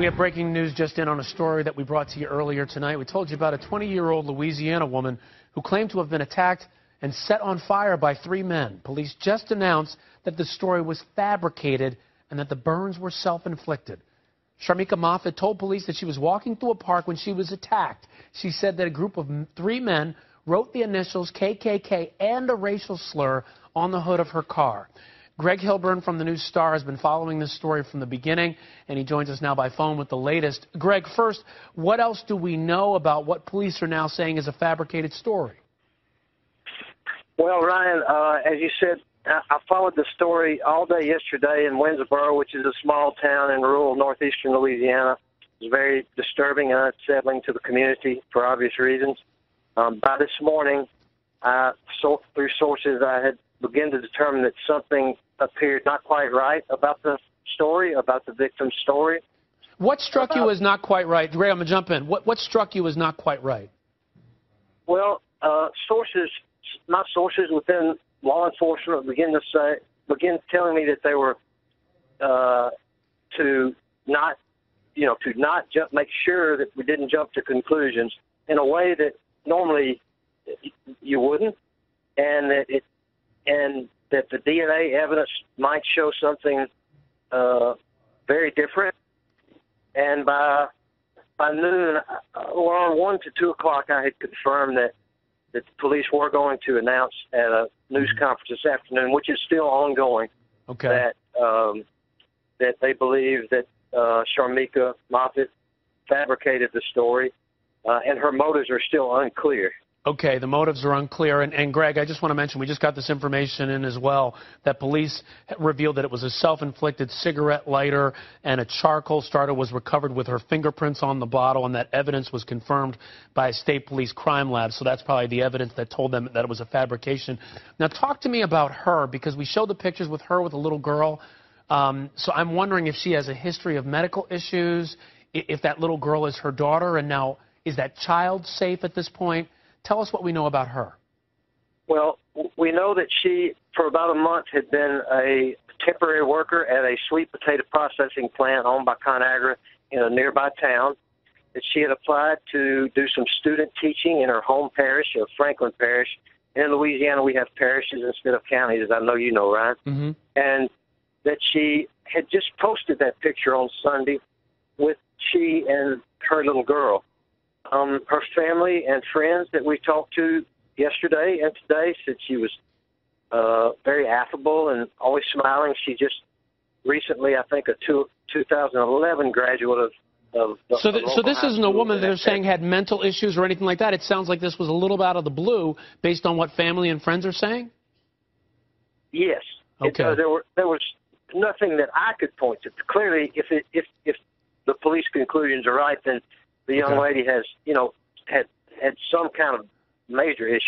We have breaking news just in on a story that we brought to you earlier tonight. We told you about a 20-year-old Louisiana woman who claimed to have been attacked and set on fire by 3 men. Police just announced that the story was fabricated and that the burns were self-inflicted. Sharmika Moffett told police that she was walking through a park when she was attacked. She said that a group of 3 men wrote the initials KKK and a racial slur on the hood of her car. Greg Hilburn from the News Star has been following this story from the beginning, and he joins us now by phone with the latest. Greg, first, what else do we know about what police are now saying is a fabricated story? Well, Ryan, as you said, I followed the story all day yesterday in Winnsboro, which is a small town in rural northeastern Louisiana. It was very disturbing and unsettling to the community for obvious reasons. By this morning, through sources, I had begun to determine that something appeared not quite right about the story, about the victim's story. What struck you as not quite right? Greg, I'm going to jump in. What struck you as not quite right? Well, my sources within law enforcement began telling me that they were to not make sure that we didn't jump to conclusions in a way that normally you wouldn't, and that the DNA evidence might show something very different. And by noon, or 1 to 2 o'clock, I had confirmed that the police were going to announce at a news conference this afternoon, which is still ongoing, that they believe that Sharmika Moffett fabricated the story, and her motives are still unclear. Okay, the motives are unclear. And Greg, I just want to mention, we just got this information in as well, that police revealed that it was a self-inflicted cigarette lighter and a charcoal starter was recovered with her fingerprints on the bottle, and that evidence was confirmed by a state police crime lab. So that's probably the evidence that told them that it was a fabrication. Now, talk to me about her, because we showed the pictures with her with a little girl. So I'm wondering if she has a history of medical issues, if that little girl is her daughter, and now is that child safe at this point? Tell us what we know about her. Well, we know that she, for about a month, had been a temporary worker at a sweet potato processing plant owned by ConAgra in a nearby town, that she had applied to do some student teaching in her home parish of Franklin Parish. In Louisiana, we have parishes instead of counties, as I know you know, Ryan. Mm-hmm. And that she had just posted that picture on Sunday with she and her little girl. Her family and friends that we talked to yesterday and today said she was very affable and always smiling. She just recently, I think, a 2011 graduate of So this isn't a woman that they're saying had mental issues or anything like that. It sounds like this was a little bit out of the blue based on what family and friends are saying? Yes. Okay. There was nothing that I could point to. Clearly, if the police conclusions are right, then the young lady has, had some kind of major issue.